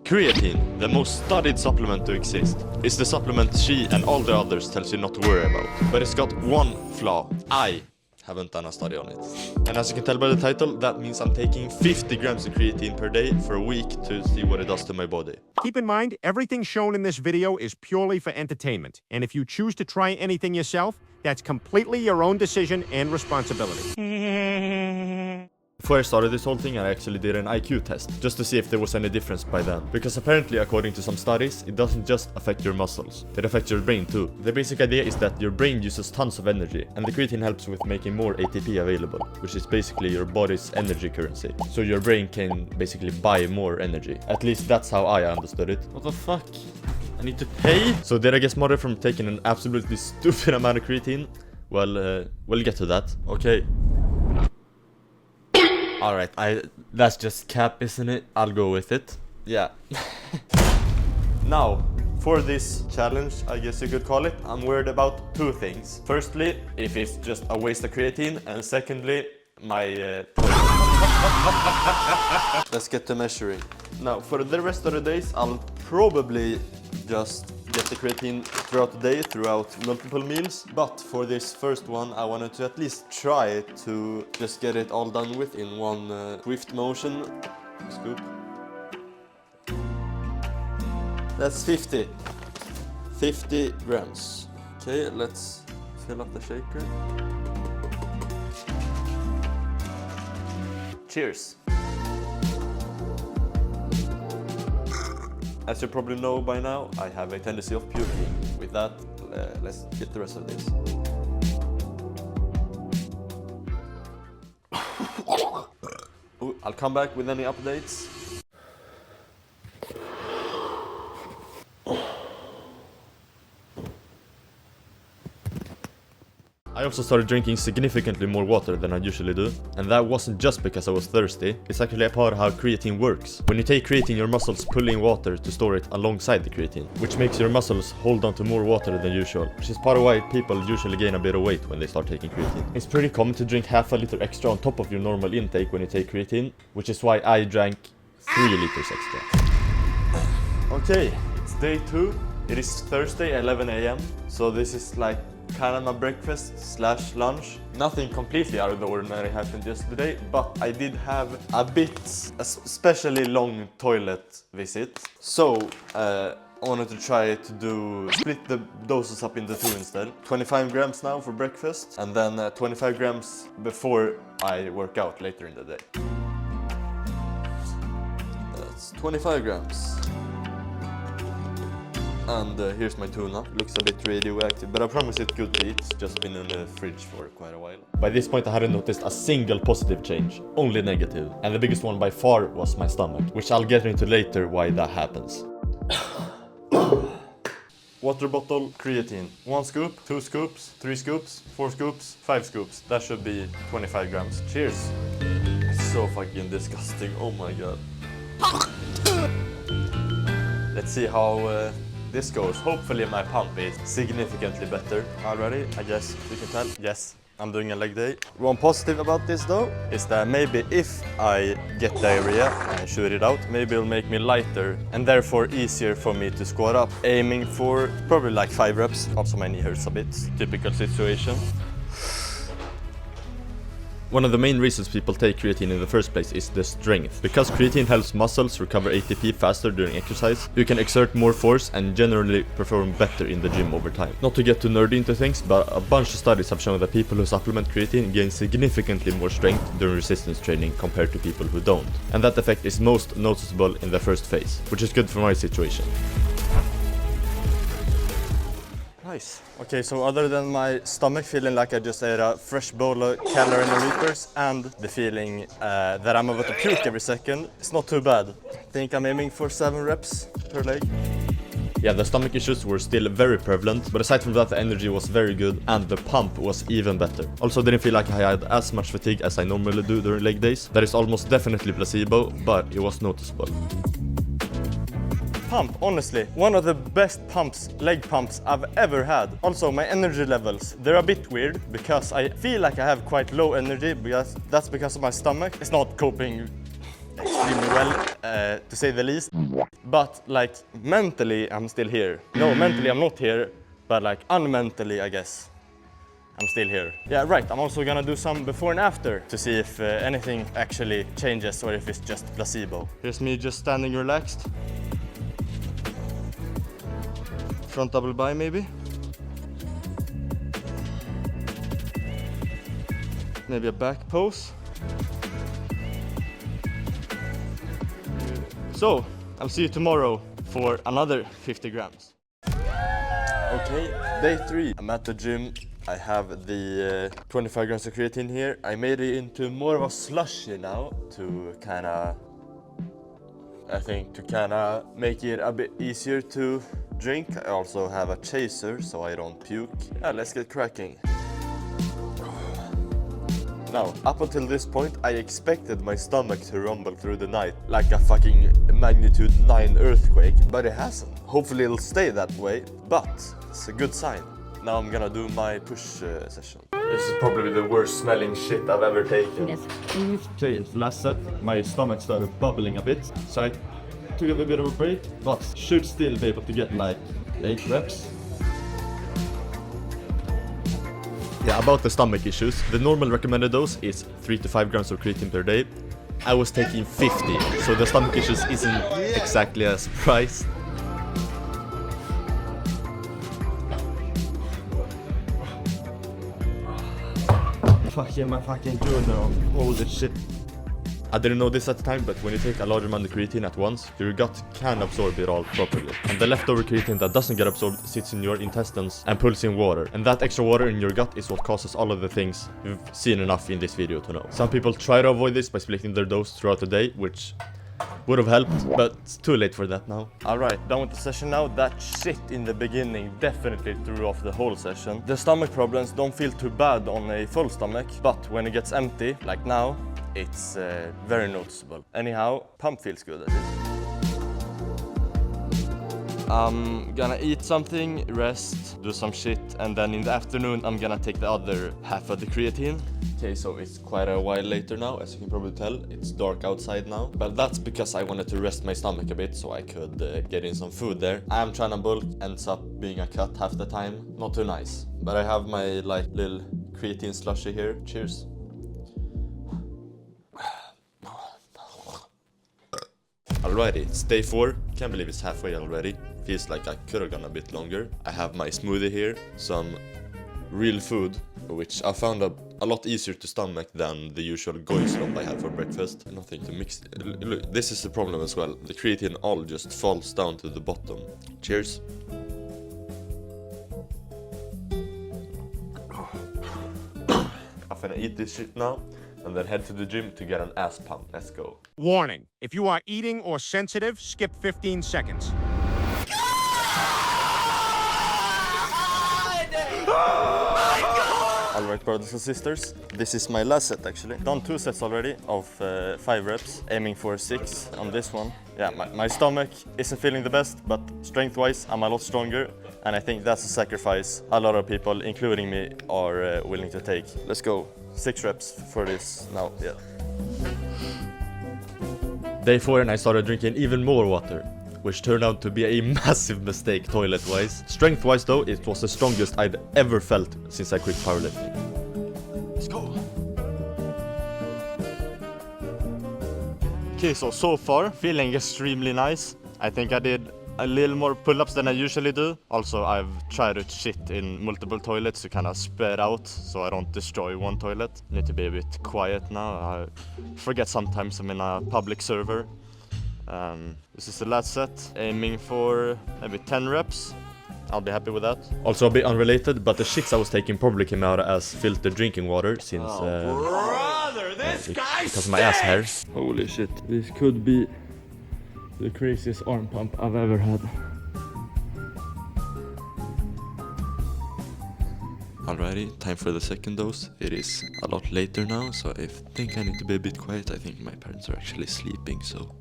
Creatine, the most studied supplement to exist, is the supplement she and all the others tells you not to worry about. But it's got one flaw. I haven't done a study on it. And as you can tell by the title, that means I'm taking 50 grams of creatine per day for a week to see what it does to my body. Keep in mind, everything shown in this video is purely for entertainment. And if you choose to try anything yourself, that's completely your own decision and responsibility. Before I started this whole thing, I actually did an IQ test, just to see if there was any difference by then. Because apparently, according to some studies, it doesn't just affect your muscles, it affects your brain too. The basic idea is that your brain uses tons of energy, and the creatine helps with making more ATP available, which is basically your body's energy currency. So your brain can basically buy more energy. At least that's how I understood it. What the fuck? I need to pay? So did I get smarter from taking an absolutely stupid amount of creatine? Well, we'll get to that. Okay. Alright, that's just cap, isn't it? I'll go with it. Yeah. Now, for this challenge, I guess you could call it, I'm worried about two things. Firstly, if it's just a waste of creatine, and secondly, my Let's get to measuring. Now, for the rest of the days, I'll probably just get the creatine throughout the day, throughout multiple meals. But for this first one, I wanted to at least try to just get it all done with in one swift motion. Scoop. That's 50 grams. Okay, let's fill up the shaker. Cheers. As you probably know by now, I have a tendency of puking. With that, let's get the rest of this. Ooh, I'll come back with any updates. I also started drinking significantly more water than I usually do, and that wasn't just because I was thirsty, it's actually a part of how creatine works. When you take creatine, your muscles pull in water to store it alongside the creatine, which makes your muscles hold on to more water than usual, which is part of why people usually gain a bit of weight when they start taking creatine. It's pretty common to drink half a liter extra on top of your normal intake when you take creatine, which is why I drank 3 liters extra. Okay, it's day 2. It is Thursday, 11 AM, so this is like kind of my breakfast slash lunch. Nothing completely out of the ordinary happened yesterday, but I did have a especially long toilet visit. So I wanted to try to split the doses up into 2 instead. 25 grams now for breakfast, and then 25 grams before I work out later in the day. That's 25 grams. And here's my tuna. Looks a bit radioactive, but I promise it's good to eat. It's just been in the fridge for quite a while. By this point I hadn't noticed a single positive change, only negative. And the biggest one by far was my stomach, which I'll get into later why that happens. Water bottle, creatine. 1 scoop, 2 scoops, 3 scoops, 4 scoops, 5 scoops. That should be 25 grams. Cheers. It's so fucking disgusting, oh my god. Let's see how this goes. Hopefully my pump is significantly better already. I guess you can tell. Yes, I'm doing a leg day. One positive about this though is that maybe if I get diarrhea and shoot it out, maybe it'll make me lighter and therefore easier for me to squat up. Aiming for probably like 5 reps. Also my knee hurts a bit. Typical situation. One of the main reasons people take creatine in the first place is the strength. Because creatine helps muscles recover ATP faster during exercise, you can exert more force and generally perform better in the gym over time. Not to get too nerdy into things, but a bunch of studies have shown that people who supplement creatine gain significantly more strength during resistance training compared to people who don't. And that effect is most noticeable in the first phase, which is good for my situation. Nice. Okay, so other than my stomach feeling like I just ate a fresh bowl of calorie reapers and the feeling that I'm about to puke every second, it's not too bad. I think I'm aiming for 7 reps per leg. Yeah, the stomach issues were still very prevalent, but aside from that the energy was very good and the pump was even better. Also didn't feel like I had as much fatigue as I normally do during leg days. That is almost definitely placebo, but it was noticeable. Pump, honestly, one of the best pumps, leg pumps I've ever had. Also, my energy levels, they're a bit weird because I feel like I have quite low energy because that's because of my stomach. It's not coping extremely well, to say the least. But like mentally, I'm still here. No, mentally I'm not here, but like unmentally, I guess I'm still here. Yeah, right. I'm also gonna do some before and after to see if anything actually changes or if it's just placebo. Here's me just standing relaxed. Front double by maybe. Maybe a back pose. So, I'll see you tomorrow for another 50 grams. Okay, day 3. I'm at the gym. I have the 25 grams of creatine here. I made it into more of a slushy now to make it a bit easier to drink. I also have a chaser so I don't puke. Yeah, let's get cracking. Now, up until this point, I expected my stomach to rumble through the night like a fucking magnitude 9 earthquake, but it hasn't. Hopefully it'll stay that way, but it's a good sign. Now I'm gonna do my push session. This is probably the worst smelling shit I've ever taken. Yes. Okay, last set, my stomach started bubbling a bit, so I took a bit of a break, but should still be able to get like 8 reps. Yeah, about the stomach issues, the normal recommended dose is 3 to 5 grams of creatine per day. I was taking 50, so the stomach issues isn't exactly a surprise. Fucking my fucking good now. Holy shit. I didn't know this at the time, but when you take a large amount of creatine at once, your gut can absorb it all properly. And the leftover creatine that doesn't get absorbed sits in your intestines and pulls in water. And that extra water in your gut is what causes all of the things you've seen enough in this video to know. Some people try to avoid this by splitting their dose throughout the day, which would have helped, but it's too late for that now. Alright, done with the session now. That shit in the beginning definitely threw off the whole session. The stomach problems don't feel too bad on a full stomach, but when it gets empty, like now, it's very noticeable. Anyhow, pump feels good at least. I'm gonna eat something, rest, do some shit, and then in the afternoon I'm gonna take the other half of the creatine. Okay, so it's quite a while later now, as you can probably tell. It's dark outside now, but that's because I wanted to rest my stomach a bit so I could get in some food there. I'm trying to bulk, ends up being a cut half the time. Not too nice, but I have my like little creatine slushy here. Cheers. Alrighty, it's day 4. Can't believe it's halfway already. Feels like I could have gone a bit longer. I have my smoothie here, some real food, which I found a lot easier to stomach than the usual SLOP I have for breakfast. Nothing to mix. Look, this is the problem as well. The creatine all just falls down to the bottom. Cheers. I'm gonna eat this shit now and then head to the gym to get an ass pump. Let's go. Warning, if you are eating or sensitive, skip 15 seconds. Alright, brothers and sisters, this is my last set actually. Done 2 sets already of 5 reps, aiming for 6 on this one. Yeah, my stomach isn't feeling the best, but strength-wise I'm a lot stronger, and I think that's a sacrifice a lot of people, including me, are willing to take. Let's go. 6 reps for this now, yeah. Day 4 and I started drinking even more water, which turned out to be a massive mistake toilet-wise. Strength-wise though, it was the strongest I'd ever felt since I quit powerlifting. Let's go. Okay, so far, feeling extremely nice. I think I did a little more pull-ups than I usually do. Also, I've tried to shit in multiple toilets to kind of spread out so I don't destroy one toilet. Need to be a bit quiet now. I forget sometimes I'm in a public server. This is the last set, aiming for maybe 10 reps. I'll be happy with that. Also a bit unrelated, but the shits I was taking probably came out as filtered drinking water since because of my ass hair. Holy shit, this could be the craziest arm pump I've ever had. Alrighty, time for the second dose. It is a lot later now, so I think I need to be a bit quiet. I think my parents are actually sleeping, so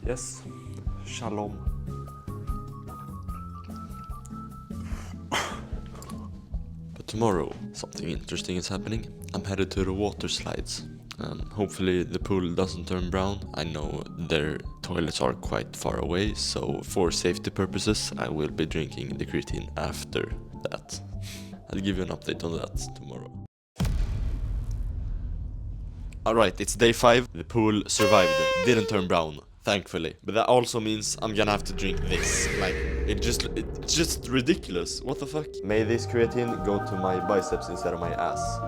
yes, shalom. But tomorrow, something interesting is happening. I'm headed to the water slides. And hopefully the pool doesn't turn brown. I know their toilets are quite far away, so for safety purposes I will be drinking the creatine after that. I'll give you an update on that tomorrow. Alright, it's day 5. The pool survived, didn't turn brown, thankfully. But that also means I'm gonna have to drink this. Like, it's just ridiculous. What the fuck? May this creatine go to my biceps instead of my ass.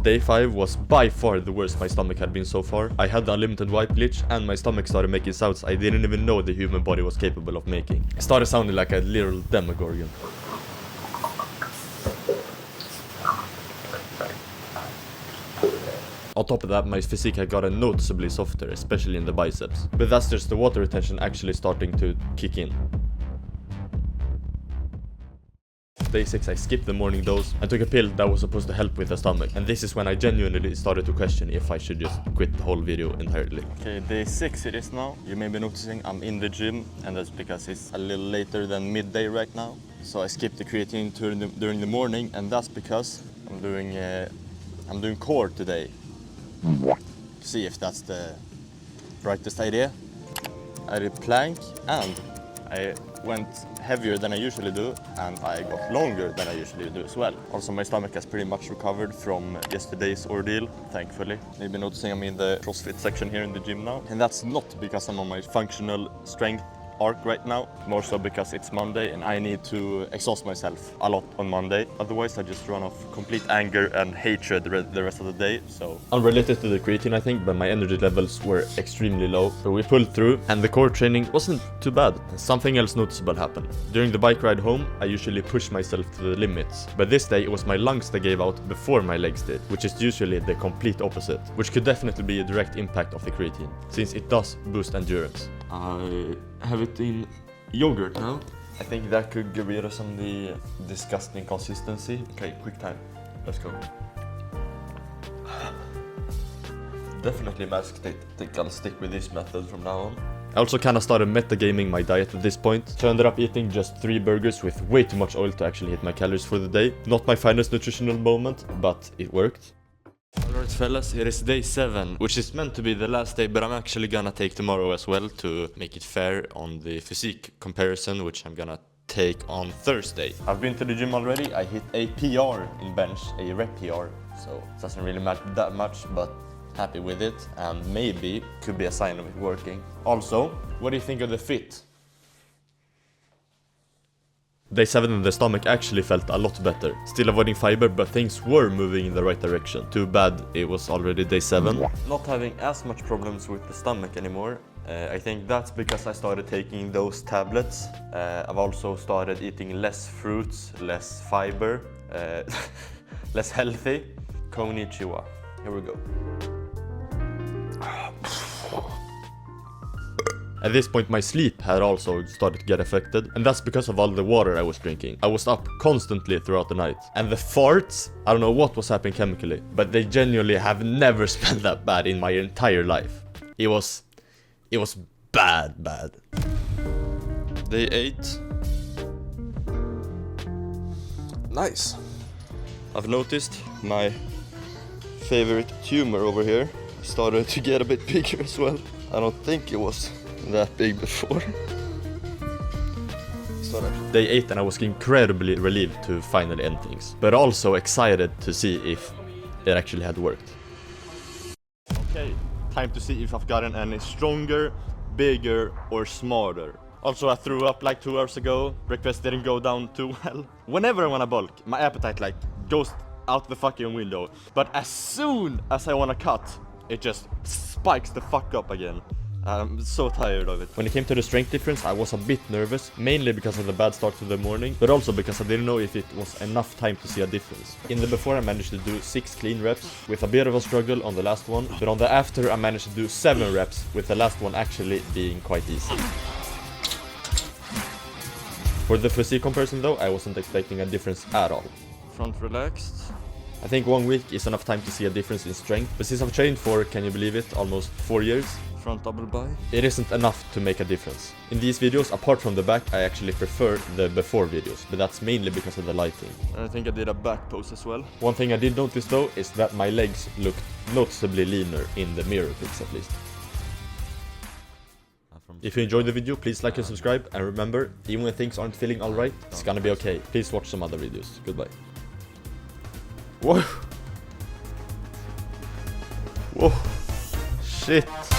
Day 5 was by far the worst my stomach had been so far. I had the unlimited wipe glitch and my stomach started making sounds I didn't even know the human body was capable of making. It started sounding like a literal demogorgon. On top of that, my physique had gotten noticeably softer, especially in the biceps. But that's just the water retention actually starting to kick in. Day 6 I skipped the morning dose and took a pill that was supposed to help with the stomach, and this is when I genuinely started to question if I should just quit the whole video entirely. Okay, day 6 it is now. You may be noticing I'm in the gym, and that's because it's a little later than midday right now. So I skipped the creatine during the morning, and that's because I'm doing core today. See if that's the brightest idea. I did plank and I went heavier than I usually do, and I got longer than I usually do as well. Also, my stomach has pretty much recovered from yesterday's ordeal, thankfully. You've been noticing I'm in the CrossFit section here in the gym now, and that's not because I'm on my functional strength arc right now, more so because it's Monday and I need to exhaust myself a lot on Monday. Otherwise I just run off complete anger and hatred the rest of the day. So unrelated to the creatine, I think, but my energy levels were extremely low. But we pulled through and the core training wasn't too bad. Something else noticeable happened. During the bike ride home, I usually push myself to the limits, but this day it was my lungs that gave out before my legs did, which is usually the complete opposite, which could definitely be a direct impact of the creatine, since it does boost endurance. I have it in yogurt now. I think that could get rid of some of the disgusting consistency. Okay, quick time. Let's go. Definitely mask tape. I think I'll stick with this method from now on. I also kinda started metagaming my diet at this point, so I ended up eating just 3 burgers with way too much oil to actually hit my calories for the day. Not my finest nutritional moment, but it worked. Alright fellas, it is day 7, which is meant to be the last day, but I'm actually gonna take tomorrow as well to make it fair on the physique comparison, which I'm gonna take on Thursday. I've been to the gym already. I hit a PR in bench, a rep PR, so it doesn't really matter that much, but happy with it, and maybe could be a sign of it working. Also, what do you think of the fit? Day 7 in the stomach actually felt a lot better. Still avoiding fiber, but things were moving in the right direction. Too bad it was already day 7. Not having as much problems with the stomach anymore. I think that's because I started taking those tablets. I've also started eating less fruits, less fiber, less healthy. Konnichiwa. Here we go. At this point my sleep had also started to get affected, and that's because of all the water I was drinking. I was up constantly throughout the night. And the farts, I don't know what was happening chemically, but they genuinely have never smelled that bad in my entire life. It was bad. Day 8. Nice. I've noticed my favorite tumor over here started to get a bit bigger as well. I don't think it was that big before. Day 8 and I was incredibly relieved to finally end things, but also excited to see if it actually had worked. Okay, time to see if I've gotten any stronger, bigger or smarter. Also, I threw up like 2 hours ago. Breakfast didn't go down too well. Whenever I wanna bulk, my appetite like goes out the fucking window. But as soon as I wanna cut, it just spikes the fuck up again. I'm so tired of it. When it came to the strength difference, I was a bit nervous, mainly because of the bad start to the morning, but also because I didn't know if it was enough time to see a difference. In the before I managed to do 6 clean reps, with a bit of a struggle on the last one, but on the after I managed to do 7 reps, with the last one actually being quite easy. For the physique comparison though, I wasn't expecting a difference at all. Front relaxed. I think 1 week is enough time to see a difference in strength, but since I've trained for, can you believe it, almost 4 years, front double by. It isn't enough to make a difference. In these videos, apart from the back, I actually prefer the before videos, but that's mainly because of the lighting. And I think I did a back pose as well. One thing I did notice though is that my legs looked noticeably leaner in the mirror pics at least. If you enjoyed the video, please like and subscribe, and remember, even when things aren't feeling alright, it's gonna be okay. Please watch some other videos. Goodbye. Whoa! Whoa! Shit!